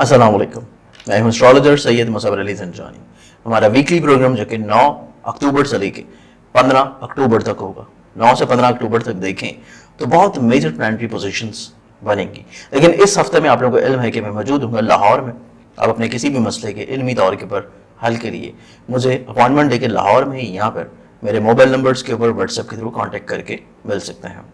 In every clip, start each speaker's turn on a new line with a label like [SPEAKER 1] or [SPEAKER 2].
[SPEAKER 1] अस्सलाम वालेकुम, मैं हूं एस्ट्रोलॉजर सैयद मुसव्वर अली ज़ंजानी। हमारा वीकली प्रोग्राम जो कि 9 अक्टूबर से लेके 15 अक्टूबर तक होगा। 9 से 15 अक्टूबर तक देखें तो बहुत मेजर प्लानिटरी पोजीशंस बनेंगी। लेकिन इस हफ्ते में आप लोगों को इल्म है कि मैं मौजूद हूँ लाहौर में। आप अपने किसी भी मसले के इल्मी तौर के ऊपर हल के लिए मुझे अपॉइंटमेंट देकर लाहौर में ही यहाँ पर मेरे मोबाइल नंबर्स के ऊपर व्हाट्सएप के थ्रू कॉन्टेक्ट करके मिल सकते हैं।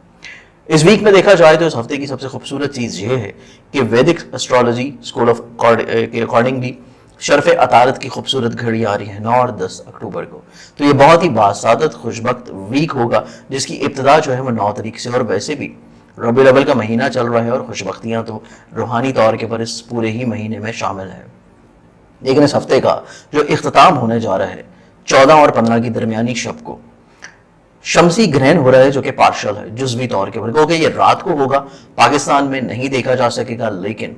[SPEAKER 1] इस वीक में देखा जाए तो इस हफ्ते की सबसे खूबसूरत चीज़ ये है कि वैदिक एस्ट्रोलॉजी स्कूल ऑफ के अकॉर्डिंगली शरफ अतारत की खूबसूरत घड़ी आ रही है 9 और 10 अक्टूबर को। तो ये बहुत ही बासादत खुशबख्त वीक होगा जिसकी इब्तिदा जो है वो 9 तारीख से, और वैसे भी रबीउल अव्वल का महीना चल रहा है और खुशबख्तियाँ तो रूहानी तौर के पर इस पूरे ही महीने में शामिल है। लेकिन इस हफ्ते का जो इख्तिताम होने जा रहा है 14 और 15 की दरमियानी शब को शमसी ग्रहण हो रहा है जो कि पार्शल है, जुज़वी तौर के ऊपर, क्योंकि ये रात को होगा, पाकिस्तान में नहीं देखा जा सकेगा। लेकिन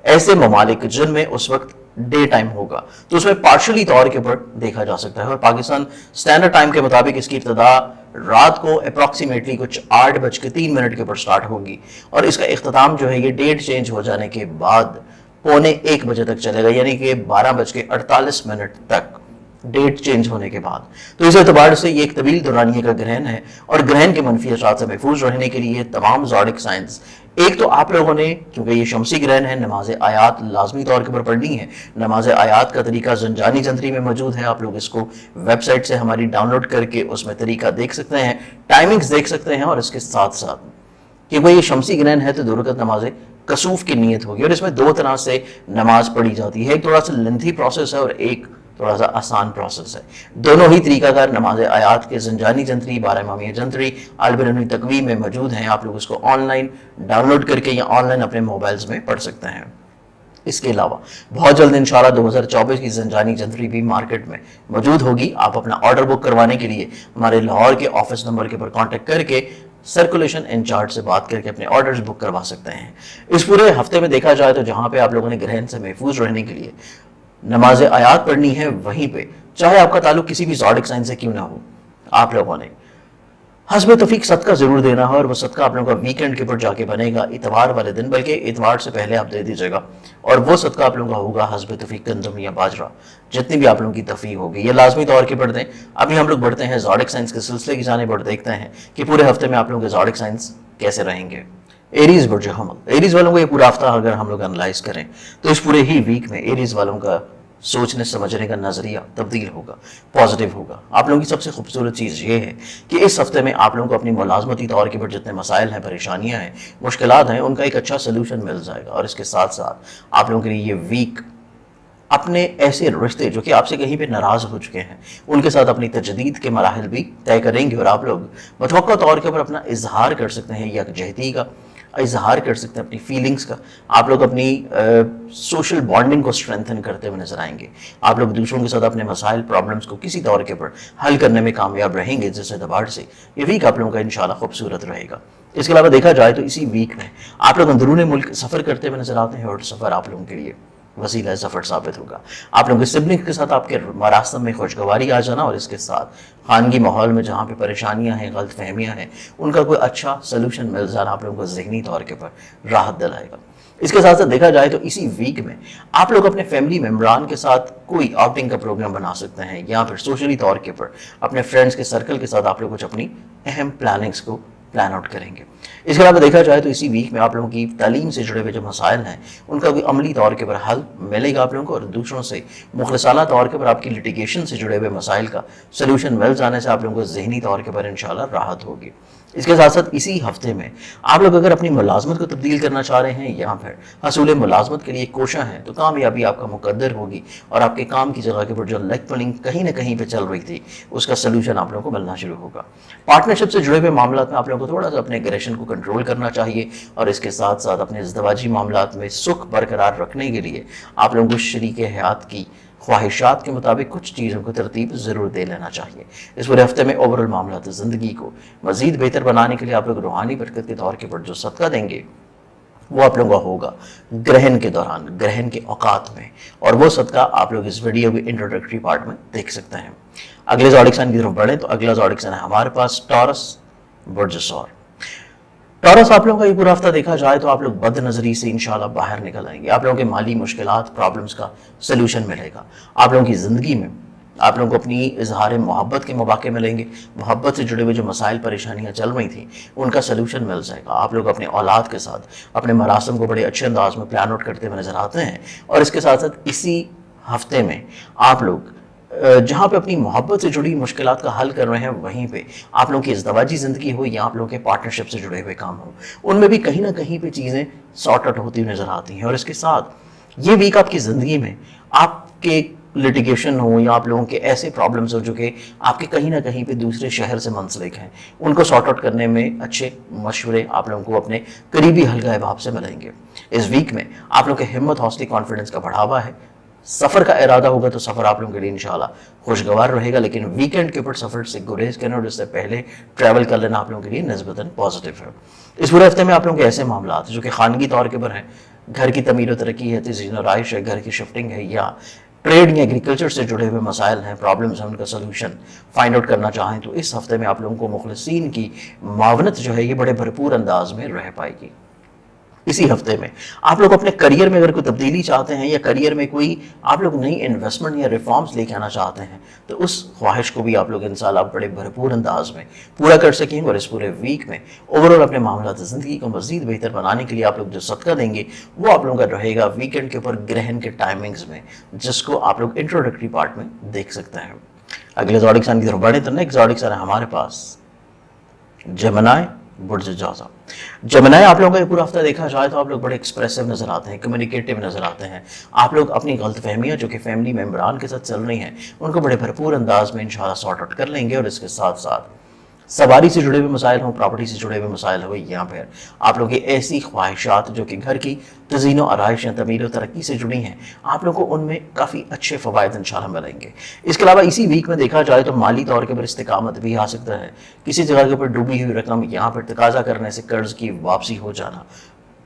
[SPEAKER 1] ऐसे ममालिक जिनमें उस वक्त डे टाइम होगा तो उसमें पार्शली तौर के ऊपर देखा जा सकता है। और पाकिस्तान स्टैंडर्ड टाइम के मुताबिक इसकी इब्तिदा रात को अप्रॉक्सीमेटली कुछ 8:03 के ऊपर स्टार्ट होगी और इसका इख्तिताम जो है ये डेट चेंज हो जाने के बाद 1:45 बजे तक चलेगा, यानी कि 12:48 तक डेट चेंज होने के बाद। तो इस एतबार से ये एक तवील दौरानिए का ग्रहण है और ग्रहण के मनफी असरात से महफूज रहने के लिए तमाम ज़ोडिक साइंस, एक तो आप लोगों ने, क्योंकि ये शमसी ग्रहण है, नमाज आयात लाजमी तौर के ऊपर पढ़नी है। नमाज आयात का तरीका ज़ंजानी जंतरी में मौजूद है, आप लोग इसको वेबसाइट से हमारी डाउनलोड करके उसमें तरीका देख सकते हैं, टाइमिंग्स देख सकते हैं। और इसके साथ साथ कि भाई ये शमसी ग्रहण है तो 2 रकअत नमाज कसूफ की नीयत होगी और इसमें 2 तरह से नमाज पढ़ी जाती है। एक थोड़ा सा लेंथी प्रोसेस है और एक थोड़ा सा आसान प्रोसेस है। दोनों ही तरीकाकार नमाज आयात के ज़ंजानी जंतरी, 12 इमामिया जंतरी, अलबरनी तकवीम में मौजूद हैं। आप लोग उसको ऑनलाइन डाउनलोड करके या ऑनलाइन अपने मोबाइल्स में पढ़ सकते हैं। इसके अलावा बहुत जल्द इंशाल्लाह 2024 की ज़ंजानी जंतरी भी मार्केट में मौजूद होगी। आप अपना ऑर्डर बुक करवाने के लिए हमारे लाहौर के ऑफिस नंबर के ऊपर कॉन्टेक्ट करके सर्कुलेशन इंचार्ज से बात करके अपने ऑर्डर्स बुक करवा सकते हैं। इस पूरे हफ्ते में देखा जाए तो जहाँ पे आप लोगों ने ग्रहण से महफूज रहने के लिए नमाज आयात पढ़नी है, वहीं पे चाहे आपका ताल्लुक किसी भी ज़ोडिक साइन से क्यों ना हो, आप लोगों ने हस्ब तौफीक सदका जरूर देना है। और वो सदका आप लोगों का वीकेंड के ऊपर जाके बनेगा, इतवार वाले दिन, बल्कि इतवार से पहले आप दे दीजिएगा। और वो सदका आप लोगों का होगा हस्ब तौफीक गंदम या बाजरा, जितनी भी आप लोगों की तफीक होगी, ये लाजमी तौर के पढ़ दें। अभी हम लोग बढ़ते हैं ज़ोडिक साइंस के सिलसिले की जानिब और देखते हैं कि पूरे हफ्ते में आप लोगों के ज़ोडिक साइंस कैसे रहेंगे। एरीज बुर्ज हमल, एरीज वालों को ये पूरा हफ्ता अगर हम लोग एनालाइज करें तो इस पूरे ही वीक में एरीज वालों का सोचने समझने का नजरिया तब्दील होगा, पॉजिटिव होगा। आप लोगों की सबसे खूबसूरत चीज़ ये है कि इस हफ्ते में आप लोगों को अपनी मुलाजमती तौर के ऊपर जितने मसाइल हैं, परेशानियां हैं, मुश्किलात हैं, उनका एक अच्छा सोल्यूशन मिल जाएगा। और इसके साथ साथ आप लोगों के लिए ये वीक अपने ऐसे रिश्ते जो कि आपसे कहीं पे नाराज़ हो चुके हैं उनके साथ अपनी तजदीद के मराहल भी तय करेंगे और आप लोग मतवक्का तौर के ऊपर अपना इजहार कर सकते हैं, यकजहती का इजहार कर सकते हैं, अपनी फीलिंग्स का। आप लोग अपनी सोशल बॉन्डिंग को स्ट्रेंथन करते हुए नजर आएंगे। आप लोग दूसरों के साथ अपने मसाइल, प्रॉब्लम्स को किसी तौर के ऊपर हल करने में कामयाब रहेंगे, जिस एतबार से ये वीक आप लोगों का इंशाल्लाह खूबसूरत रहेगा। इसके अलावा देखा जाए तो इसी वीक में आप लोग अंदरूनी मुल्क सफ़र करते हुए नजर आते हैं और सफ़र आप लोगों के लिए वसीला सफ़र साबित होगा। आप लोगों के सिबलिंग के साथ आपके रास्ते में खुशगवारी आ जाना और इसके साथ खानगी माहौल में जहाँ पे परेशानियाँ हैं, गलत फहमियाँ हैं, उनका कोई अच्छा सोल्यूशन मिल जाना आप लोगों को ज़हनी तौर के ऊपर राहत दिलाएगा। इसके साथ साथ देखा जाए तो इसी वीक में आप लोग अपने फैमिली मेम्बरान के साथ कोई आउटिंग का प्रोग्राम बना सकते हैं या फिर सोशली तौर के ऊपर अपने फ्रेंड्स के सर्कल के साथ आप लोग कुछ अपनी अहम प्लानिंग्स को प्लान आउट करेंगे। इसके अलावा देखा जाए तो इसी वीक में आप लोगों की तालीम से जुड़े हुए जो मसाइल हैं उनका कोई अमली तौर के ऊपर हल मिलेगा आप लोगों को, और दूसरों से मुखलसाना तौर के ऊपर आपकी लिटिगेशन से जुड़े हुए मसाइल का सोल्यूशन मिल जाने से आप लोगों को ज़हनी तौर के ऊपर इंशाल्लाह राहत होगी। इसके साथ साथ इसी हफ्ते में आप लोग अगर अपनी मुलाजमत को तब्दील करना चाह रहे हैं या फिर हसूल मुलाजमत के लिए कोशा हैं तो कामयाबी आपका मुकद्दर होगी और आपके काम की जगह के ऊपर जो लेग पुलिंग कहीं ना कहीं पे चल रही थी उसका सोल्यूशन आप लोगों को मिलना शुरू होगा। पार्टनरशिप से जुड़े हुए मामलों में आप लोगों को थोड़ा सा अपने एग्रेशन को कंट्रोल करना चाहिए और इसके साथ साथ अपने इज़्दिवाजी मामलात में सुख बरकरार रखने के लिए आप लोगों को शरीक हयात की ख्वाहिशात के मुताबिक कुछ चीज़ों को तरतीब ज़रूर दे लेना चाहिए। इस पूरे हफ्ते में ओवरऑल मामलात ज़िंदगी को मज़ीद बेहतर बनाने के लिए आप लोग रूहानी बरकत के तौर के ऊपर जो सदका देंगे वो आप लोगों का होगा ग्रहण के दौरान, ग्रहण के औकात में, और वो सदका आप लोग इस वीडियो के इंट्रोडक्टरी पार्ट में देख सकते हैं। अगले ज़ोडिक साइन की तरफ बढ़ें तो अगला ज़ोडिक साइन है हमारे पास टॉरस बुर्ज सौर। टॉरस आप लोगों का ये पूरा हफ्ता देखा जाए तो आप लोग बद नजरी से इंशाल्लाह बाहर निकल आएंगे। आप लोगों के माली मुश्किलात प्रॉब्लम्स का सलूशन मिलेगा। आप लोगों की ज़िंदगी में आप लोगों को अपनी इजहार मोहब्बत के मौके मिलेंगे। मोहब्बत से जुड़े हुए जो मसाइल परेशानियां चल रही थी उनका सलूशन मिल जाएगा। आप लोग अपने औलाद के साथ अपने मरासम को बड़े अच्छे अंदाज में प्लान आउट करते हुए नजर आते हैं। और इसके साथ साथ इसी हफ्ते में आप लोग जहाँ पे अपनी मोहब्बत से जुड़ी मुश्किलात का हल कर रहे हैं, वहीं पे आप लोगों की इज़्दवाजी ज़िंदगी हो या आप लोगों के पार्टनरशिप से जुड़े हुए काम हो, उनमें भी कहीं ना कहीं पे चीज़ें सॉर्ट आउट होती हुई नज़र आती हैं। और इसके साथ ये वीक आपकी ज़िंदगी में आपके लिटिगेशन हो या आप लोगों के ऐसे प्रॉब्लम्स हो जो कि आपके कहीं ना कहीं पे दूसरे शहर से मुंसलिक हैं, उनको सॉर्ट आउट करने में अच्छे मशवरे आप लोगों को अपने करीबी हल्का अहबाब से मिलेंगे। इस वीक में आप लोगों के हिम्मत, हौसले, कॉन्फिडेंस का बढ़ावा है। सफ़र का इरादा होगा तो सफ़र आप लोगों के लिए इंशाल्लाह खुशगवार रहेगा, लेकिन वीकेंड के ऊपर सफ़र से गुरेज करना और इससे पहले ट्रैवल कर लेना आप लोगों के लिए निस्बतन पॉजिटिव है। इस पूरे हफ्ते में आप लोगों के ऐसे मामला हैं जो कि खानगी तौर के ऊपर हैं, घर की तमीर व तरक्की है, तज़ीन व राइश है, घर की शिफ्टिंग है, या ट्रेड या एग्रीकल्चर से जुड़े हुए मसाइल हैं, प्रॉब्लम्स हैं, उनका सोल्यूशन फाइंड आउट करना चाहें तो इस हफ्ते में आप लोगों को मुखलिसीन की मावनत जो है ये बड़े भरपूर अंदाज में रह पाएगी। इसी हफ्ते में आप लोग अपने करियर में अगर कोई तब्दीली चाहते हैं या करियर में कोई आप लोग नई इन्वेस्टमेंट या रिफॉर्म्स लेके आना चाहते हैं तो उस ख्वाहिश को भी आप लोग इंशाल्लाह बड़े भरपूर अंदाज में पूरा कर सकेंगे। और इस पूरे वीक में ओवरऑल अपने मामला ज़िंदगी को मज़ीद बेहतर बनाने के लिए आप लोग जो सदका देंगे वो आप लोगों का रहेगा वीकेंड के ऊपर ग्रहण के टाइमिंग्स में, जिसको आप लोग इंट्रोडक्टरी पार्ट में देख सकते हैं। अगले ज़ोडिक साइन की तरफ बढ़े तो नेक्स्ट ज़ोडिक साइन हमारे पास जेमिनी बुर्ज जौज़ा। जेमिनी आप लोगों का ये पूरा हफ्ता देखा जाए तो आप लोग बड़े एक्सप्रेसिव नजर आते हैं, कम्युनिकेटिव नजर आते हैं। आप लोग अपनी गलतफहमियां जो कि फैमिली मेम्बरान के साथ चल रही हैं उनको बड़े भरपूर अंदाज में इंशाल्लाह सॉर्ट आउट कर लेंगे। और इसके साथ साथ सवारी से जुड़े हुए मसाइल हों, प्रॉपर्टी से जुड़े हुए मसाइल हो, या फिर आप लोग की ऐसी ख्वाहिशात जो कि घर की तज़ीन व आराइश या तमीर व तरक्की से जुड़ी हैं, आप लोग को उनमें काफ़ी अच्छे फ़वाइद इंशाल्लाह मिलेंगे। इसके अलावा इसी वीक में देखा जाए तो माली तौर के ऊपर इस्तिकामत भी आ सकता है। किसी जगह के ऊपर डूबी हुई रकम यहाँ पर तकाजा करने से कर्ज की वापसी हो जाना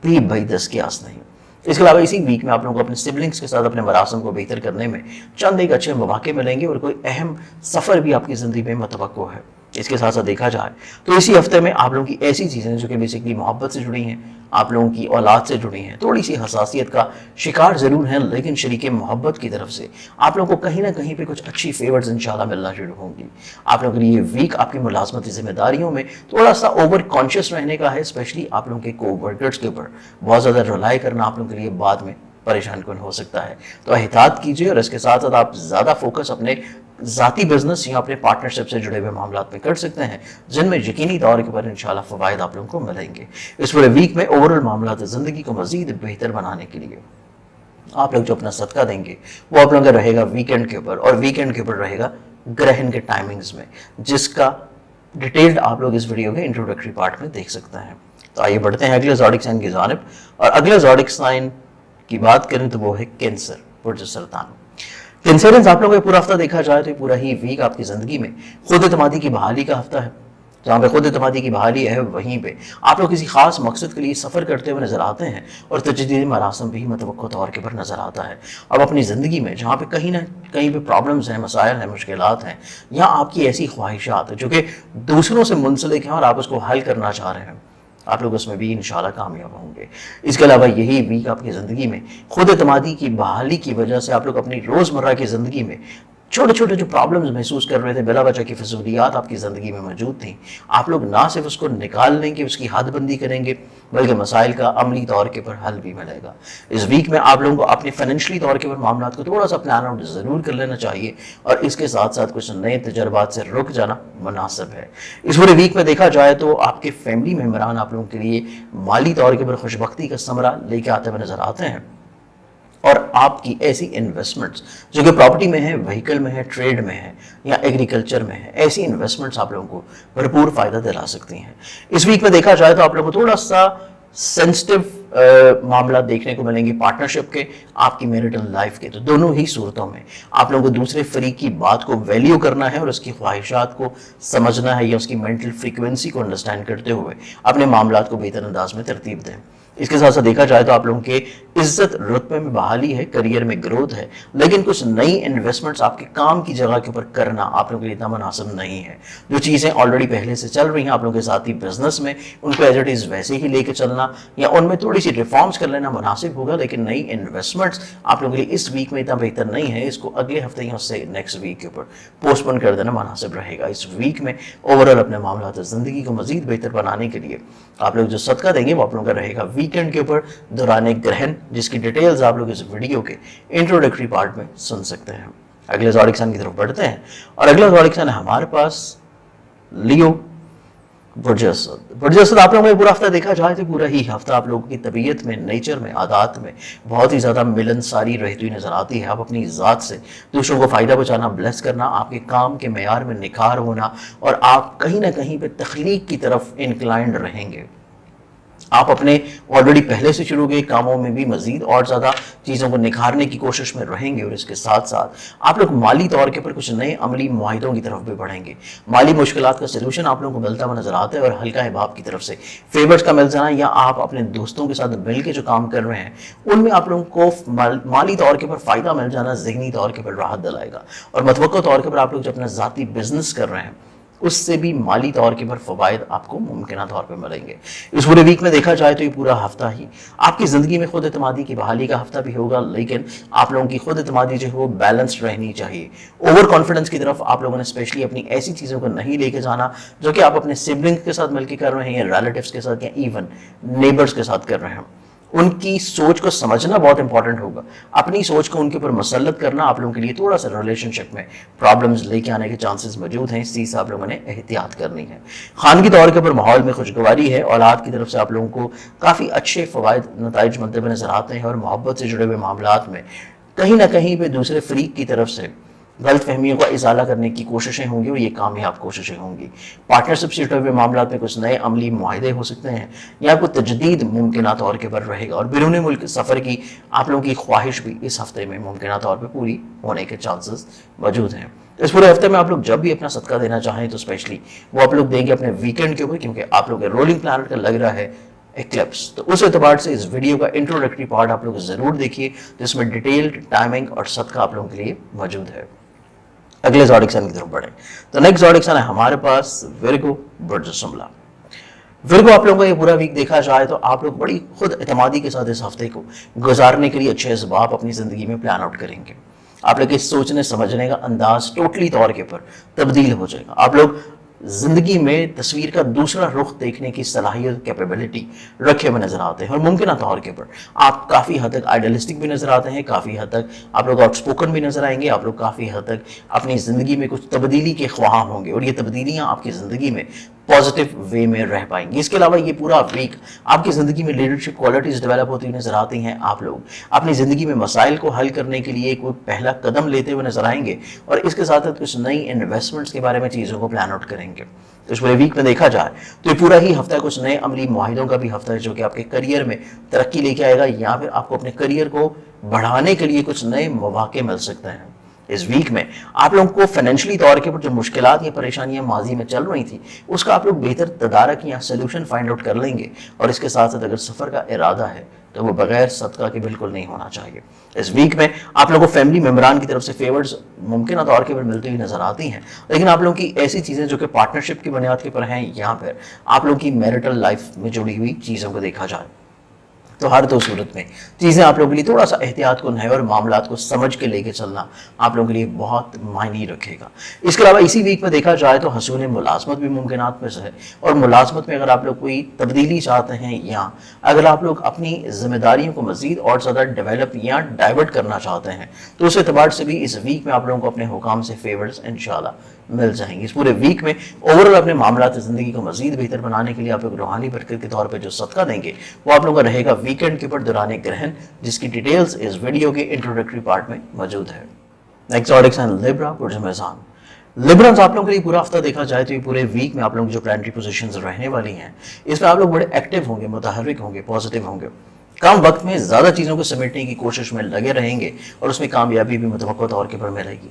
[SPEAKER 1] भी बईदस की आस नहीं। इसके अलावा इसी वीक में आप लोगों को अपने सिबलिंग्स के साथ अपने मरासम को बेहतर करने में चंद एक अच्छे मौके मिलेंगे और कोई अहम सफ़र भी आपकी ज़िंदगी में मुतवक्को है। इसके साथ साथ देखा जाए तो इसी हफ्ते में आप लोगों की ऐसी चीज़ें जो कि बेसिकली मोहब्बत से जुड़ी हैं, आप लोगों की औलाद से जुड़ी हैं, थोड़ी सी हसासियत का शिकार ज़रूर हैं, लेकिन शरीके मोहब्बत की तरफ से आप लोगों को कहीं ना कहीं पे कुछ अच्छी फेवर्स इंशाल्लाह मिलना शुरू होंगी। आप लोगों के लिए वीक आपकी मुलाजमती जिम्मेदारियों में थोड़ा सा ओवर कॉन्शियस रहने का है, स्पेशली आप लोगों के को वर्कर्स के ऊपर बहुत ज़्यादा रिलाई करना आप लोगों के लिए बाद में परेशान कौन हो सकता है। तो एहतियात कीजिए और इसके साथ साथ आप ज़्यादा फोकस अपने ज़ाती बिजनेस या अपने पार्टनरशिप से जुड़े हुए मामला में कर सकते हैं, जिनमें यकीनी तौर के ऊपर इंशाल्लाह फ़वाइद आप लोगों को मिलेंगे। इस पूरे वीक में ओवरऑल मामला ज़िंदगी को मज़ीद बेहतर बनाने के लिए आप लोग जो अपना सदका देंगे वो आप लोगों का रहेगा वीकेंड के ऊपर, और वीकेंड के ऊपर रहेगा ग्रहण के टाइमिंग्स में, जिसका डिटेल्ड आप लोग इस वीडियो के इंट्रोडक्टरी पार्ट में देख सकते हैं। तो आइए बढ़ते हैं अगले ज़ोडिक साइन की जानिब। और अगले ज़ोडिक साइन की बात करें तो वो है कैंसर, बुर्ज सरतान। कैंसरियंस आप लोगों को पूरा हफ्ता देखा जाए तो पूरा ही वीक आपकी ज़िंदगी में खुद एतमादी की बहाली का हफ्ता है। जहाँ पे खुद एतमादी की बहाली है वहीं पे आप लोग किसी खास मकसद के लिए सफ़र करते हुए नजर आते हैं और तजदीद मरासम भी मतवक्को तौर के पर नजर आता है। अब अपनी ज़िंदगी में जहाँ पे कहीं ना कहीं पे प्रॉब्लम्स हैं, मसाइल हैं, मुश्किलात हैं, या आपकी ऐसी ख्वाहिशात जो कि दूसरों से मुंसलिक हैं और आप उसको हल करना चाह रहे हैं, आप लोग उसमें भी इंशाल्लाह कामयाब होंगे। इसके अलावा यही वीक आपकी ज़िंदगी में खुद एतमादी की बहाली की वजह से आप लोग अपनी रोज़मर्रा की ज़िंदगी में छोटे छोटे जो प्रॉब्लम्स महसूस कर रहे थे, बिला वजह की फजूलियात आपकी ज़िंदगी में मौजूद थी, आप लोग ना सिर्फ उसको निकाल लेंगे, उसकी हदबंदी करेंगे, बल्कि मसाइल का अमली तौर के ऊपर हल भी मिलेगा। इस वीक में आप लोगों को अपने फाइनेंशियली तौर के ऊपर मामला को थोड़ा सा प्लान आउट ज़रूर कर लेना चाहिए और इसके साथ साथ कुछ नए तजर्बात से रुक जाना मुनासिब है। इस पूरे वीक में देखा जाए तो आपके फैमिली मेम्बरान आप लोगों के लिए माली तौर के ऊपर खुशबख्ती का समरा लेके आते हुए नजर आते हैं, और आपकी ऐसी इन्वेस्टमेंट्स जो कि प्रॉपर्टी में है, व्हीकल में है, ट्रेड में है या एग्रीकल्चर में है, ऐसी इन्वेस्टमेंट्स आप लोगों को भरपूर फायदा दिला सकती हैं। इस वीक में देखा जाए तो आप लोगों को थोड़ा सा सेंसिटिव मामला देखने को मिलेंगे पार्टनरशिप के, आपकी मैरिटल लाइफ के। तो दोनों ही सूरतों में आप लोगों को दूसरे फरीक की बात को वैल्यू करना है और उसकी ख्वाहिशात को समझना है या उसकी मेंटल फ्रीक्वेंसी को अंडरस्टैंड करते हुए अपने मामला को बेहतर अंदाज में तरतीब दें। इसके साथ साथ देखा जाए तो आप लोगों के इज्जत रुतबे में बहाली है, करियर में ग्रोथ है, लेकिन कुछ नई इन्वेस्टमेंट्स आपके काम की जगह के ऊपर करना आप लोगों के लिए इतना मुनासिब नहीं है। जो चीज़ें ऑलरेडी पहले से चल रही हैं आप लोगों के साथ ही बिजनेस में, उनको एज इट इज़ वैसे ही लेके चलना या उनमें थोड़ी सी रिफॉर्म्स कर लेना मुनासिब होगा, लेकिन नई इन्वेस्टमेंट्स आप लोगों के लिए इस वीक में इतना बेहतर नहीं है। इसको अगले हफ्ते या उससे नेक्स्ट वीक के ऊपर पोस्टपोन कर देना मुनासिब रहेगा। इस वीक में ओवरऑल अपने मामला ज़िंदगी को मजीद बेहतर बनाने के लिए आप लोग जो सदका देंगे वो आप लोगों का रहेगा वीकेंड के ऊपर दौरान ग्रहण, जिसकी डिटेल्स आप लोग इस वीडियो के इंट्रोडक्टरी पार्ट में सुन सकते हैं। अगले ज़ोडिक साइन की तरफ बढ़ते हैं और अगला ज़ोडिक साइन है हमारे पास लियो बुर्ज असद। आप लोगों को पूरा हफ्ता देखा जाए तो पूरा ही हफ्ता आप लोगों की तबीयत में, नेचर में, आदात में बहुत ही ज़्यादा मिलनसारी रहती हुई नजर आती है। आप अपनी ज़ात से दूसरों को फ़ायदा पहुँचाना, ब्लेस करना, आपके काम के मेयार में निखार होना और आप कहीं ना कहीं पे तख्लीक की तरफ इंक्लाइंड रहेंगे। आप अपने ऑलरेडी पहले से शुरू गए कामों में भी मजीद और ज़्यादा चीज़ों को निखारने की कोशिश में रहेंगे और इसके साथ साथ आप लोग माली तौर के ऊपर कुछ नए अमली मुआहिदों की तरफ भी बढ़ेंगे। माली मुश्किलात का सलूशन आप लोगों को मिलता हुआ नजर आता है और हल्का अहबाब की तरफ से फेवर्स का मिल जाना या आप अपने दोस्तों के साथ मिल के जो काम कर रहे हैं उनमें आप लोगों को माली तौर के ऊपर फ़ायदा मिल जाना ज़हनी तौर के ऊपर राहत दिलाएगा और मतवक्को तौर के ऊपर आप लोग जो अपना ज़ाती बिजनेस कर रहे हैं उससे भी माली तौर के ऊपर फवायद आपको मुमकिन तौर पे मिलेंगे। इस पूरे वीक में देखा जाए तो ये पूरा हफ्ता ही आपकी ज़िंदगी में खुद एतमादी की बहाली का हफ्ता भी होगा, लेकिन आप लोगों की खुद एतमादी जो है वो बैलेंस्ड रहनी चाहिए। ओवर कॉन्फिडेंस की तरफ आप लोगों ने स्पेशली अपनी ऐसी चीज़ों को नहीं लेके जाना जो कि आप अपने सिबलिंग के साथ मिलकर कर रहे हैं या रिलेटिव्स के साथ या इवन नेबर्स के साथ कर रहे हैं। उनकी सोच को समझना बहुत इंपॉर्टेंट होगा। अपनी सोच को उनके ऊपर मसलत करना आप लोगों के लिए थोड़ा सा रिलेशनशिप में प्रॉब्लम्स लेके आने के चांसेस मौजूद हैं। इस चीज़ से आप लोगों ने एहतियात करनी है। खानगी तौर के ऊपर माहौल में खुशगवारी है। औलाद की तरफ से आप लोगों को काफ़ी अच्छे फ़वाइद नताइज मिलते हुए नजर आते हैं और मोहब्बत से जुड़े हुए मामलात में कहीं ना कहीं पे दूसरे फरीक की तरफ से गलत फहमियों का इजाला करने की कोशिशें होंगी और ये कामयाब कोशिशें होंगी। पार्टनरशिप से जुड़े हुए मामला में कुछ नए अमली मुआहदे हो सकते हैं या कोई तजदीद मुमकिन तौर के पर रहेगा और बैरून मुल्क सफ़र की आप लोगों की ख्वाहिश भी इस हफ्ते में मुमकिन तौर पर पूरी होने के चांसेस मौजूद हैं। इस पूरे हफ्ते में आप लोग जब भी अपना सदका देना चाहें तो स्पेशली वो आप लोग देंगे अपने वीकेंड के ऊपर, क्योंकि आप लोग रोलिंग प्लैनेट का लग रहा है एक्लिप्स। तो उस एतबार से इस वीडियो का इंट्रोडक्टरी पार्ट आप लोग ज़रूर देखिए जिसमें डिटेल्ड टाइमिंग और सदका आप लोगों के लिए मौजूद है। अगले ज़ोडिक साइन की तरफ बढ़े तो नेक्स्ट ज़ोडिक साइन है हमारे पास विर्गो बुर्ज शुमला। विर्गो आप लोगों का ये पूरा वीक देखा जाए तो आप लोग बड़ी खुद एतमादी के साथ इस हफ्ते को गुजारने के लिए अच्छे असबाब अपनी ज़िंदगी में प्लान आउट करेंगे। आप लोग इस सोचने समझने का अंदाज टोटली तौर के ऊपर तब्दील हो जाएगा। आप लोग जिंदगी में तस्वीर का दूसरा रुख देखने की सलाहियत, कैपेबिलिटी रखे हुए नजर आते हैं और मुमकिन तौर के ऊपर आप काफ़ी हद तक आइडियलिस्टिक भी नजर आते हैं, काफ़ी हद तक आप लोग आउटस्पोकन भी नजर आएंगे। आप लोग काफ़ी हद तक अपनी ज़िंदगी में कुछ तब्दीली के ख्वाह होंगे और ये तब्दीलियाँ आपकी ज़िंदगी में पॉजिटिव वे में रह पाएंगी। इसके अलावा ये पूरा वीक आपकी ज़िंदगी में लीडरशिप क्वालिटीज़ डेवलप होती हुई नजर आती हैं। आप लोग अपनी ज़िंदगी में मसाइल को हल करने के लिए कोई पहला कदम लेते हुए नजर आएंगे और इसके साथ साथ कुछ नई इन्वेस्टमेंट्स के बारे में चीज़ों को प्लान आउट करेंगे। तो इस पूरे वीक में देखा जाए तो ये पूरा ही हफ्ता कुछ नए अमली मुआहिदों का भी हफ्ता है जो कि आपके करियर में तरक्की लेके आएगा या फिर आपको अपने करियर को बढ़ाने के लिए कुछ नए मौके मिल सकते हैं। इस वीक में आप लोगों को फाइनेंशियली तौर के ऊपर जो मुश्किलात या परेशानियां माजी में चल रही थी उसका आप लोग बेहतर तदारक या सोल्यूशन फाइंड आउट कर लेंगे और इसके साथ साथ अगर सफ़र का इरादा है तो वो बगैर सदका के बिल्कुल नहीं होना चाहिए। इस वीक में आप लोगों को फैमिली मेम्बरान की तरफ से फेवर्स मुमकिन तौर के ऊपर मिलती हुई नजर आती हैं, लेकिन आप लोगों की ऐसी चीज़ें जो कि पार्टनरशिप की बुनियाद के ऊपर हैं या फिर आप लोगों की मैरिटल लाइफ में जुड़ी हुई चीज़ों को देखा जाए तो हर दो सूरत में चीज़ें आप लोगों के लिए थोड़ा सा एहतियात को है और मामलात को समझ के लेके चलना आप लोगों के लिए बहुत मायने रखेगा। इसके अलावा इसी वीक में देखा जाए तो हसूल मुलाजमत भी मुमकिनात में से है और मुलाजमत में अगर आप लोग कोई तब्दीली चाहते हैं या अगर आप लोग अपनी जिम्मेदारियों को मजीद और ज़्यादा डेवलप या डाइवर्ट करना चाहते हैं तो उस एतबार से भी इस वीक में आप लोगों को अपने हुकाम से फेवर्स इंशाल्लाह मिल जाएंगे। इस पूरे वीक में ओवरऑल अपने मामलात ज़िंदगी को मजीद बेहतर बनाने के लिए आप लोग रूहानी बरकत के तौर पर जो सदका देंगे वो आप लोगों का रहेगा वीकेंड के ऊपर दौरान ग्रहण, जिसकी डिटेल्स इस वीडियो के इंट्रोडक्टरी पार्ट में मौजूद है। नेक्स्ट ज़ोडिक साइन लिब्रा बुर्ज मेज़ान। लिब्रंस आप लोगों के लिए पूरा हफ्ता देखा जाए तो ये पूरे वीक में आप लोगों की जो प्लानिटरी पोजीशंस रहने वाली हैं इसमें आप लोग बड़े एक्टिव होंगे, मुतहर्रिक होंगे, पॉजिटिव होंगे। कम वक्त में ज़्यादा चीज़ों को समेटने की कोशिश में लगे रहेंगे और उसमें कामयाबी भी मुतवक्को तौर के पर मिलेगी।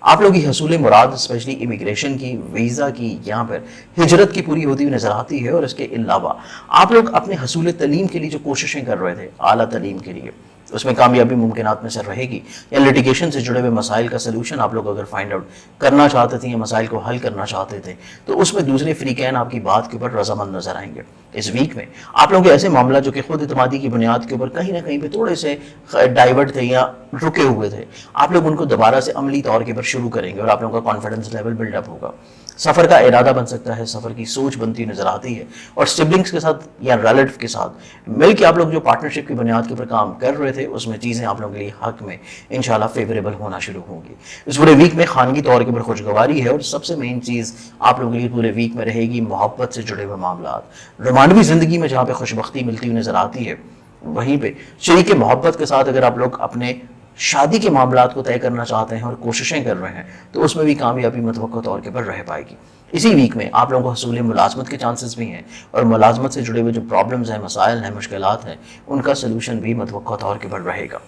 [SPEAKER 1] आप लोगों की हसूल मुराद स्पेशली इमिग्रेशन की, वीज़ा की, यहाँ पर हिजरत की पूरी होती हुई नज़र आती है। और इसके अलावा आप लोग अपने हसूल तलीम के लिए जो कोशिशें कर रहे थे, आला तलीम के लिए, उसमें कामयाबी मुमकिनात में से रहेगी। या लिटिगेशन से जुड़े हुए मसाइल का सलूशन आप लोग अगर फाइंड आउट करना चाहते थे या मसाइल को हल करना चाहते थे, तो उसमें दूसरे फ्रीकैन आपकी बात के ऊपर रजामंद नजर आएंगे। इस वीक में आप लोगों के ऐसे मामला जो कि खुद इतमादी की बुनियाद के ऊपर कहीं ना कहीं पे थोड़े से डाइवर्ट थे या रुके हुए थे, आप लोग उनको दोबारा से अमली तौर के ऊपर शुरू करेंगे और आप लोगों का कॉन्फिडेंस लेवल बिल्डअप होगा। सफ़र का इरादा बन सकता है, सफ़र की सोच बनती नजर आती है। और सिबलिंग्स के साथ या रिलेटिव के साथ मिल के आप लोग जो पार्टनरशिप की बुनियाद के ऊपर काम कर रहे थे, उसमें चीज़ें आप लोगों के लिए हक में इंशाल्लाह फेवरेबल होना शुरू होंगी। इस पूरे वीक में खानगी तौर के ऊपर खुशगवारी है। और सबसे मेन चीज़ आप लोगों के लिए पूरे वीक में रहेगी मोहब्बत से जुड़े हुए मामला। रोमानवी ज़िंदगी में जहाँ पे खुशबख्ती मिलती हुई नजर आती है, वहीं पे शरीक मोहब्बत के साथ अगर आप लोग अपने शादी के मामलात को तय करना चाहते हैं और कोशिशें कर रहे हैं, तो उसमें भी कामयाबी मुतवक्को तौर के पर रह पाएगी। इसी वीक में आप लोगों को हसूल मुलाजमत के चांसेस भी हैं और मुलाजमत से जुड़े हुए जो प्रॉब्लम्स हैं, मसाइल हैं, मुश्किलात हैं, उनका सलूशन भी मुतवक्को तौर के पर रहेगा।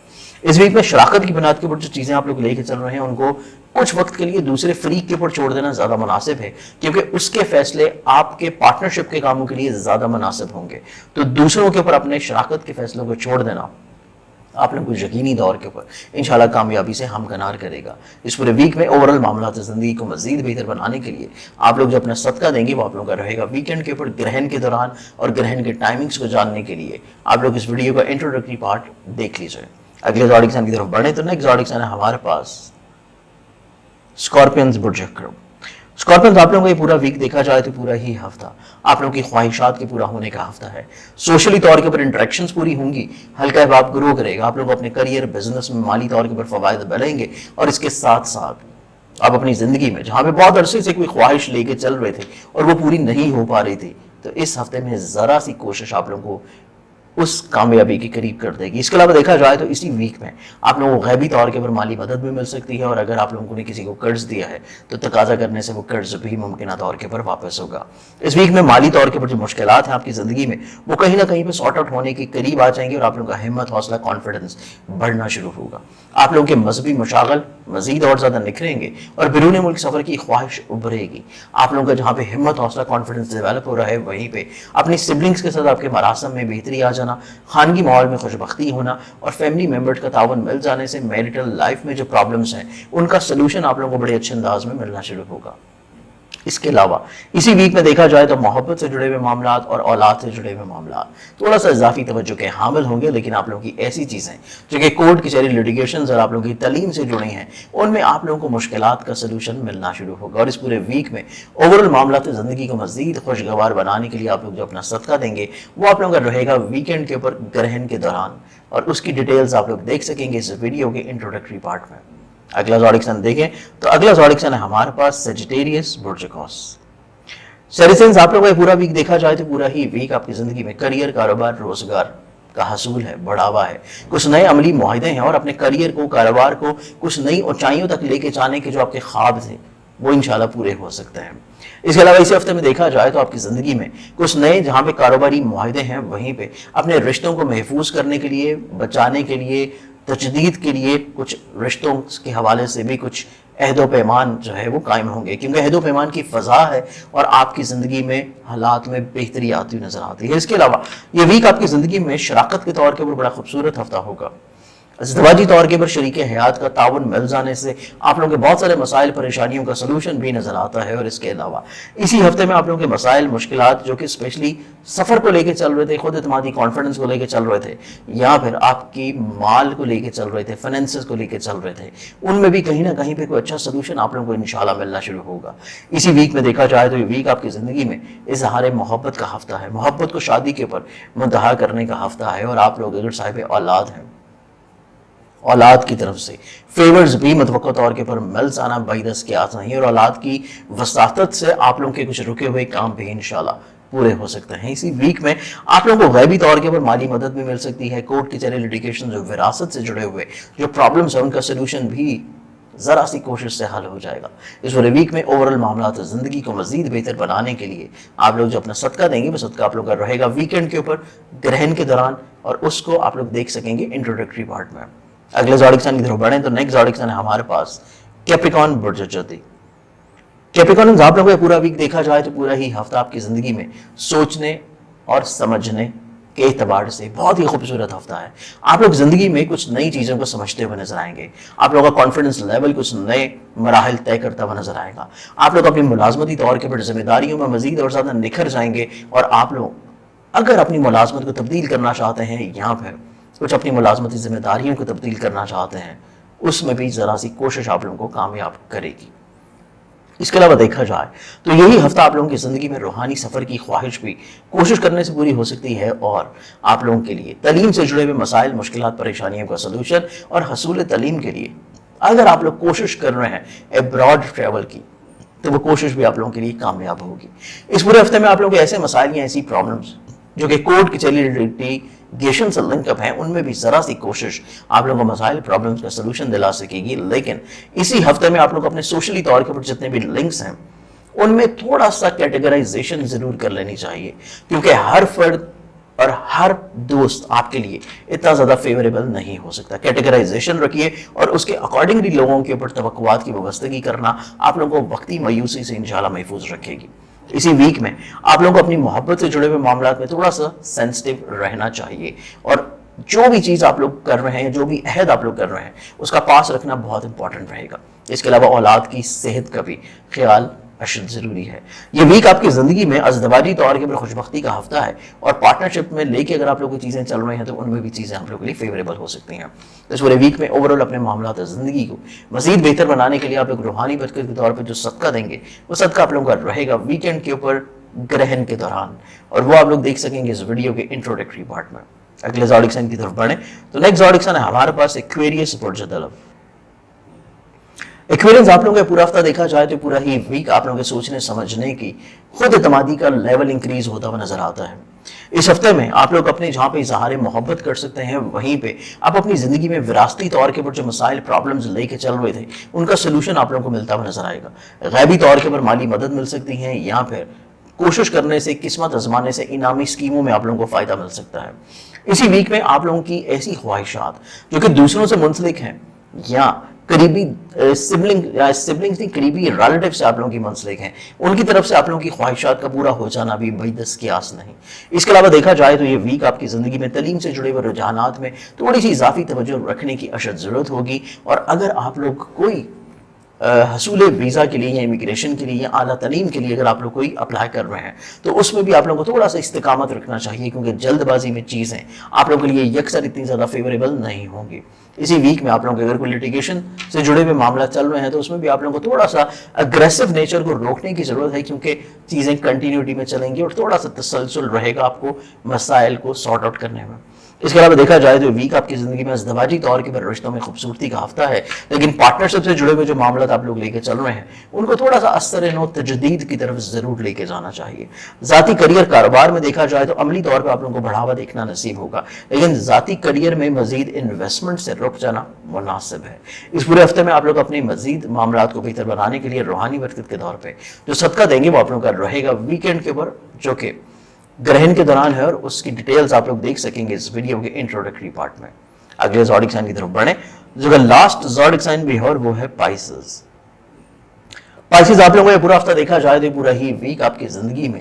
[SPEAKER 1] इस वीक में शराकत की बुनियाद के ऊपर जो चीज़ें आप लोग लेके चल रहे हैं, उनको कुछ वक्त के लिए दूसरे फरीक के ऊपर छोड़ देना ज़्यादा मुनासिब है, क्योंकि उसके फैसले आपके पार्टनरशिप के कामों के लिए ज़्यादा मुनासिब होंगे। तो दूसरों के ऊपर अपने शराकत के फैसलों को छोड़ देना आप लोग को यकीनी दौर के ऊपर इंशाल्लाह कामयाबी से हमकनार करेगा। इस पूरे वीक में ओवरऑल मामला ज़िंदगी को मज़ीद बेहतर बनाने के लिए आप लोग जो अपना सदका देंगे वो आप लोगों का रहेगा वीकेंड के ऊपर ग्रहण के दौरान। और ग्रहण के टाइमिंग्स को जानने के लिए आप लोग इस वीडियो का इंट्रोडक्टरी पार्ट देख लीजिए। अगले ज़ोडिक साइन की तरफ बढ़े तो नेक्स्ट ज़ोडिक साइन है हमारे पास स्कॉर्पियंस बुर्ज कर्ब। स्कॉर्पियंस आप लोगों को ये पूरा वीक देखा जाए तो पूरा ही हफ्ता आप लोगों की ख्वाहिशात के पूरा होने का हफ्ता है। सोशली तौर के ऊपर इंटरेक्शंस पूरी होंगी, हल्का आप ग्रो करेगा, आप लोग अपने करियर बिजनेस में माली तौर के ऊपर फवायद बढ़ेंगे। और इसके साथ साथ आप अपनी जिंदगी में जहाँ पे बहुत अरसे से कोई ख्वाहिश लेके चल रहे थे और वो पूरी नहीं हो पा रही थी, तो इस हफ्ते में ज़रा सी कोशिश आप लोगों को उस कामयाबी के करीब कर देगी। इसके अलावा देखा जाए तो इसी वीक में आप लोगों को गैबी तौर के ऊपर माली मदद भी मिल सकती है। और अगर आप लोगों ने किसी को कर्ज दिया है तो तकाजा करने से वो कर्ज भी मुमकिन तौर के ऊपर वापस होगा। इस वीक में माली तौर के ऊपर जो मुश्किलात हैं आपकी ज़िंदगी में, वो कहीं ना कहीं पर सॉर्ट आउट होने के करीब आ जाएंगे और आप लोगों का हिम्मत, हौसला, कॉन्फिडेंस बढ़ना शुरू होगा। आप लोगों के मजहबी मशागल मजीद और ज़्यादा निखरेंगे और बैरून मुल्क सफ़र की ख्वाहिश उभरेगी। आप लोगों का जहाँ पे हिम्मत, हौसला, कॉन्फिडेंस डेवलप हो रहा है, वहीं पे अपनी सिबलिंग्स के साथ आपके मरासम में बेहतरी आ जाना, खानगी माहौल में खुशबख्ती होना और फैमिली मेंबर्स का तावन मिल जाने से मैरिटल लाइफ में जो प्रॉब्लम्स हैं उनका सलूशन आप लोगों को बड़े अच्छे अंदाज में मिलना शुरू होगा। इसके अलावा इसी वीक में देखा जाए तो मोहब्बत से जुड़े हुए मामला और औलाद से जुड़े हुए मामला थोड़ा सा इजाफी तवज्जो के हामिल होंगे। लेकिन आप लोगों की ऐसी चीज़ें जो कि कोर्ट कचहरी, लिटिगेशन और आप लोगों की तालीम से जुड़ी हैं, उनमें आप लोगों को मुश्किलात का सलूशन मिलना शुरू होगा। और इस पूरे वीक में ओवरऑल मामला ज़िंदगी को मज़ीद खुशगवार बनाने के लिए आप लोग जो अपना सदका देंगे वो आप लोगों का रहेगा वीकेंड के ऊपर ग्रहण के दौरान। और उसकी डिटेल्स आप लोग देख सकेंगे इस वीडियो के इंट्रोडक्टरी पार्ट में। अगला ज़ोडिक साइन देखें तो अगला ज़ोडिक साइन है हमारे पास सेजिटेरियस बुर्ज कौस। सेजिटेरियस आप लोगों का पूरा वीक देखा जाए तो पूरा ही वीक आपकी जिंदगी में करियर, कारोबार, रोजगार का हसूल है, बढ़ावा है, कुछ नए अमली मुआहदे हैं और अपने करियर को, कारोबार को कुछ नई ऊंचाइयों तक लेके जाने के जो आपके ख्वाब थे वो इंशाल्लाह पूरे हो सकते हैं। इसके अलावा इसी हफ्ते में देखा जाए तो आपकी ज़िंदगी में कुछ नए जहाँ पे कारोबारी मुआहदे हैं, वहीं पे अपने रिश्तों को महफूज करने के लिए, बचाने के लिए, तजदीद के लिए कुछ रिश्तों के हवाले से भी कुछ अहदो पैमान जो है वो कायम होंगे, क्योंकि अहदो पैमान की फ़ज़ा है और आपकी ज़िंदगी में हालात में बेहतरी आती हुई नज़र आती है। इसके अलावा ये वीक आपकी ज़िंदगी में शराकत के तौर के ऊपर बड़ा खूबसूरत हफ्ता होगा। ज़वाजी तौर के ऊपर शरीक हयात का तावन मिल जाने से आप लोगों के बहुत सारे मसाइल, परेशानियों का सलूशन भी नज़र आता है। और इसके अलावा इसी हफ्ते में आप लोगों के मसाइल, मुश्किलात जो कि स्पेशली सफ़र को लेके चल रहे थे, खुद एतमादी, कॉन्फिडेंस को लेके चल रहे थे, या फिर आपकी माल को लेके चल रहे थे, फाइनेंसेस को लेके चल रहे थे, उनमें भी कहीं ना कहीं पे कोई अच्छा सलूशन आप लोगों को इंशाल्लाह मिलना शुरू होगा। इसी वीक में देखा जाए तो ये वीक आपकी ज़िंदगी में इज़हार मोहब्बत का हफ्ता है, मोहब्बत को शादी के ऊपर मुंतहा करने का हफ्ता है। और आप लोग अगर साहिब औलाद हैं, औलाद की तरफ से फेवर्स भी मुतवक्को तौर के पर मिल जाना बाइदस के आसा ही, और औलाद की वसातत से आप लोगों के कुछ रुके हुए काम भी इंशाल्लाह पूरे हो सकते हैं। इसी वीक में आप लोगों को गैबी तौर के पर माली मदद भी मिल सकती है। कोर्ट कचहरी, लिटिगेशन, जो विरासत से जुड़े हुए जो प्रॉब्लम्स हैं उनका सलूशन भी ذرا سی کوشش سے حل ہو جائے گا۔ اس پورے ویک میں اوورال معاملات زندگی کو مزید بہتر بنانے کے لیے آپ لوگ جو اپنا صدقہ دیں گے وہ صدقہ آپ لوگ کا رہے گا ویکینڈ کے اوپر گرہن کے دوران، اور اس کو آپ لوگ دیکھ سکیں گے انٹروڈکٹری پارٹ میں۔ اگلے زوڈک سائن کی طرف بڑھیں تو نیکسٹ زوڈک سائن ہے ہمارے پاس کیپریکارن برج جتی۔ کیپریکارنز آپ لوگوں کا پورا ویک دیکھا جائے تو پورا ہی ہفتہ آپ کی زندگی میں سوچنے اور سمجھنے کے اعتبار سے بہت ہی خوبصورت ہفتہ ہے۔ آپ لوگ زندگی میں کچھ نئی چیزوں کو سمجھتے ہوئے نظر آئیں گے، آپ لوگوں کا کانفیڈنس لیول کچھ نئے مراحل طے کرتا ہوا نظر آئے گا، آپ لوگ اپنی ملازمتی طور کے پر ذمہ داریوں میں مزید اور زیادہ نکھر جائیں گے، اور آپ لوگ اگر اپنی ملازمت کو تبدیل کرنا چاہتے ہیں یا پھر کچھ اپنی ملازمتی ذمہ داریوں کو تبدیل کرنا چاہتے ہیں، اس میں بھی ذرا سی کوشش آپ لوگوں کو کامیاب کرے گی۔ اس کے علاوہ دیکھا جائے تو یہی ہفتہ آپ لوگوں کی زندگی میں روحانی سفر کی خواہش بھی کوشش کرنے سے پوری ہو سکتی ہے، اور آپ لوگوں کے لیے تعلیم سے جڑے ہوئے مسائل، مشکلات، پریشانیوں کا سلوشن اور حصول تعلیم کے لیے اگر آپ لوگ کوشش کر رہے ہیں ابراڈ ٹریول کی، تو وہ کوشش بھی آپ لوگوں کے لیے کامیاب ہوگی۔ اس پورے ہفتے میں آپ لوگوں کے ایسے مسائل یا ایسی پرابلمز جو کہ کورٹ کچہری لٹیگیشن سے لنک اپ ہیں، ان میں بھی ذرا سی کوشش آپ لوگوں کو مسائل پرابلمز کا سلوشن دلا سکے گی، لیکن اسی ہفتے میں آپ لوگ اپنے سوشلی طور کے اوپر جتنے بھی لنکس ہیں ان میں تھوڑا سا کیٹیگرائزیشن ضرور کر لینی چاہیے، کیونکہ ہر فرد اور ہر دوست آپ کے لیے اتنا زیادہ فیوریبل نہیں ہو سکتا۔ کیٹیگرائزیشن رکھیے اور اس کے اکارڈنگلی لوگوں کے اوپر توقعات کی وابستگی کرنا آپ لوگوں کو وقتی مایوسی سے انشاءاللہ محفوظ رکھے گی۔ اسی ویک میں آپ لوگوں کو اپنی محبت سے جڑے ہوئے معاملات میں تھوڑا سا سینسٹیو رہنا چاہیے، اور جو بھی چیز آپ لوگ کر رہے ہیں، جو بھی عہد آپ لوگ کر رہے ہیں، اس کا پاس رکھنا بہت امپورٹنٹ رہے گا۔ اس کے علاوہ اولاد کی صحت کا بھی خیال اشد ضروری ہے۔ یہ ویک آپ کی زندگی میں ازدواجی طور کے پر خوشبختی کا ہفتہ ہے، اور پارٹنرشپ میں لے کے اگر آپ لوگوں کی چیزیں چل رہی ہیں تو ان میں بھی چیزیں آپ لوگوں کے لیے فیوریبل ہو سکتی ہیں۔ اس پورے ویک میں اوورال اپنے معاملات زندگی کو مزید بہتر بنانے کے لیے آپ لوگ روحانی برکت کے طور پہ جو صدقہ دیں گے وہ صدقہ آپ لوگوں کا رہے گا ویکینڈ کے اوپر گرہن کے دوران، اور وہ آپ لوگ دیکھ سکیں گے اس ویڈیو کے انٹروڈکٹری پارٹ میں۔ اگلے زوڈک سائن کی طرف بڑھیں تو نیکسٹ زوڈک سائن ہے ہمارے پاس ایکویریس برج دلو۔ ایکویرینس آپ لوگوں کا پورا ہفتہ دیکھا جائے تو پورا ہی ویک آپ لوگوں کے سوچنے سمجھنے کی خود اعتمادی کا لیول انکریز ہوتا ہوا نظر آتا ہے۔ اس ہفتے میں آپ لوگ اپنے جہاں پہ اظہار محبت کر سکتے ہیں، وہیں پہ آپ اپنی زندگی میں وراثتی طور کے پر جو مسائل پرابلمز لے کے چل رہے تھے ان کا سلوشن آپ لوگوں کو ملتا ہوا نظر آئے گا۔ غیبی طور کے پر مالی مدد مل سکتی ہے، یا پھر کوشش کرنے سے، قسمت آزمانے سے انعامی اسکیموں میں آپ لوگوں کو فائدہ مل سکتا ہے۔ اسی ویک میں آپ لوگوں کی ایسی خواہشات جو کہ دوسروں سے منسلک ہیں، یا قریبی سبلنگز نہیں، قریبی ریلیٹیو سے آپ لوگوں کی منسلک ہیں، ان کی طرف سے آپ لوگوں کی خواہشات کا پورا ہو جانا بھی بعیدس کی آس نہیں۔ اس کے علاوہ دیکھا جائے تو یہ ویک آپ کی زندگی میں تعلیم سے جڑے ہوئے رجحانات میں تھوڑی سی اضافی توجہ رکھنے کی اشد ضرورت ہوگی، اور اگر آپ لوگ کوئی حصول ویزا کے لیے یا امیگریشن کے لیے یا اعلیٰ تعلیم کے لیے اگر آپ لوگ کوئی اپلائی کر رہے ہیں تو اس میں بھی آپ لوگوں کو تھوڑا سا استقامت رکھنا چاہیے، کیونکہ جلد بازی میں چیزیں آپ لوگوں کے لیے یکسر اتنی زیادہ فیوریبل نہیں ہوں گی۔ اسی ویک میں آپ لوگوں کے اگر کوئی لٹیگیشن سے جڑے ہوئے معاملات چل رہے ہیں تو اس میں بھی آپ لوگوں کو تھوڑا سا اگریسو نیچر کو روکنے کی ضرورت ہے، کیونکہ چیزیں کنٹینیوٹی میں چلیں گی اور تھوڑا سا تسلسل رہے گا آپ کو مسائل کو سارٹ آؤٹ کرنے میں۔ اس کے علاوہ دیکھا جائے تو ویک آپ کی زندگی میں ازدواجی طور کے پر رشتوں میں خوبصورتی کا ہفتہ ہے، لیکن پارٹنرشپ سے جڑے ہوئے جو معاملات آپ لوگ لے کے چل رہے ہیں ان کو تھوڑا سا اثر نو تجدید کی طرف ضرور لے کے جانا چاہیے۔ ذاتی کریئر کاروبار میں دیکھا جائے تو عملی طور پہ آپ لوگوں کو بڑھاوا دیکھنا نصیب ہوگا، لیکن ذاتی کریئر میں مزید انویسٹمنٹ سے رک جانا مناسب ہے۔ اس پورے ہفتے میں آپ لوگ اپنے مزید معاملات کو بہتر بنانے کے لیے روحانی برکت کے طور پہ جو صدقہ دیں گے وہ آپ لوگوں کا رہے گا ویکینڈ کے اوپر، جو کہ گرہن کے دوران ہے، اور اس کی ڈیٹیلز آپ لوگ دیکھ سکیں گے اس ویڈیو کے انٹروڈکٹری پارٹ میں۔ اگلے زوڈک سائن کی طرف بڑھیں جو کہ لاسٹ زوڈک سائن بھی ہے، اور وہ ہے پائسز۔ پائسز آپ لوگوں کو پورا ہفتہ دیکھا جائے تو پورا ہی ویک آپ کی زندگی میں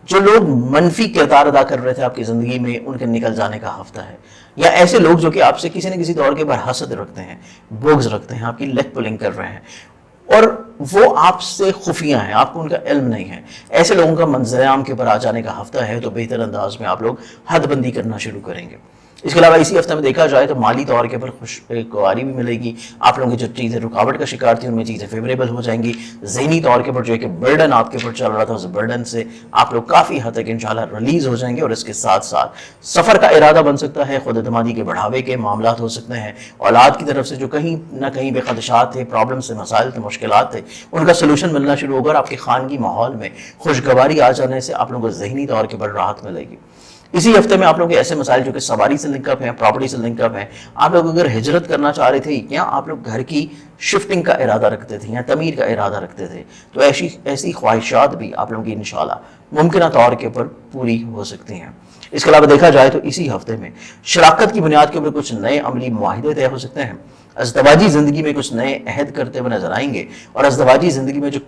[SPEAKER 1] جو لوگ منفی کردار ادا کر رہے تھے آپ کی زندگی میں ان کے نکل جانے کا ہفتہ ہے، یا ایسے لوگ جو کہ آپ سے کسی نہ کسی طور کے پر حسد رکھتے ہیں، بغض رکھتے ہیں، آپ کی لیگ پولنگ کر رہے ہیں اور وہ آپ سے خفیہ ہیں، آپ کو ان کا علم نہیں ہے، ایسے لوگوں کا منظر عام کے اوپر آ جانے کا ہفتہ ہے، تو بہتر انداز میں آپ لوگ حد بندی کرنا شروع کریں گے۔ اس کے علاوہ اسی ہفتے میں دیکھا جائے تو مالی طور کے پر خوشگواری بھی ملے گی، آپ لوگوں کی جو چیزیں رکاوٹ کا شکار تھی ان میں چیزیں فیوریبل ہو جائیں گی۔ ذہنی طور کے پر جو ایک برڈن آپ کے اوپر چل رہا تھا اس برڈن سے آپ لوگ کافی حد تک انشاءاللہ ریلیز ہو جائیں گے، اور اس کے ساتھ ساتھ سفر کا ارادہ بن سکتا ہے، خود اعتمادی کے بڑھاوے کے معاملات ہو سکتے ہیں، اولاد کی طرف سے جو کہیں نہ کہیں بے خدشات تھے، پرابلمس تھے، مسائل تھے، مشکلات تھے، ان کا سلوشن ملنا شروع ہوگا، اور آپ کے خانگی ماحول میں خوشگواری آ جانے سے آپ لوگوں کو ذہنی طور کے پر راحت ملے گی۔ इसी हफ्ते में आप लोगों के ऐसे मसाइल जो कि सवारी से लिंकअप हैं, प्रॉपर्टी से लिंकअप हैं, आप लोग अगर हिजरत करना चाह रहे थे या आप लोग घर की शिफ्टिंग का इरादा रखते थे या तमीर का इरादा रखते थे, तो ऐसी ख्वाहिशात भी आप लोगों की इंशाल्लाह मुमकिन तौर के ऊपर पूरी हो सकती हैं। इसके अलावा देखा जाए तो इसी हफ्ते में शराकत की बुनियाद के ऊपर कुछ नए अमली मुआहिदे तय हो सकते हैं। अज़दवाजी जिंदगी में कुछ नए अहद करते हुए नजर आएंगे और अज़दवाजी जिंदगी में जो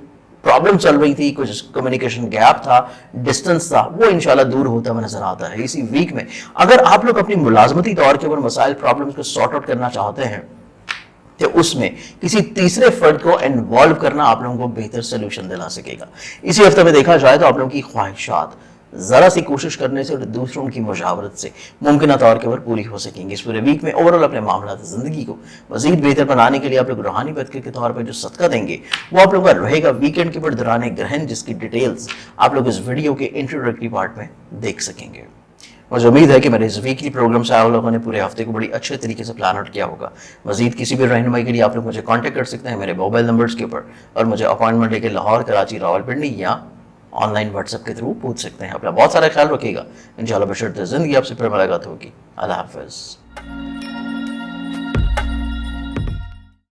[SPEAKER 1] प्रॉब्लम चल रही थी, कुछ कम्युनिकेशन गैप था, डिस्टेंस था, वो इंशाल्लाह दूर होता हुआ नजर आता है। इसी वीक में अगर आप लोग अपनी मुलाजमती तौर के ऊपर मसाइल प्रॉब्लम्स को सॉर्ट आउट करना चाहते हैं तो उसमें किसी तीसरे फर्द को इन्वॉल्व करना आप लोगों को बेहतर सोल्यूशन दिला सकेगा। इसी हफ्ते में देखा जाए तो आप लोगों की ख्वाहिशात जरा सी कोशिश करने से और दूसरों की मुशावरत से मुमकिन तौर के ऊपर पूरी हो सकेंगी। इस पूरे वीक में ओवरऑल अपने मामला जिंदगी को मजीद बेहतर बनाने के लिए आप लोग रूहानी बदके के तौर पर जो सदका देंगे वो आप लोगों का रहेगा वीकेंड के ऊपर दौरान ग्रहण, जिसकी डिटेल्स आप लोग इस वीडियो के इंट्रोडक्टरी पार्ट में देख सकेंगे। मुझे उम्मीद है कि मेरे इस वीकली प्रोग्राम से आप लोगों ने पूरे हफ्ते को बड़ी अच्छे तरीके से प्लान आउट किया होगा। मजीद किसी भी रहनुमाई के लिए आप लोग मुझे कांटेक्ट कर सकते हैं मेरे मोबाइल नंबर्स के ऊपर और मुझे अपॉइंटमेंट लेके लाहौर, कराची, रावलपिंडी या ऑनलाइन व्हाट्सएप के थ्रू पूछ सकते हैं। अपना बहुत सारा ख्याल रखिएगा। इंशाल्लाह बशर्ते जिंदगी आपसे फिर मुलाकात होगी। अल्लाह हाफिज़।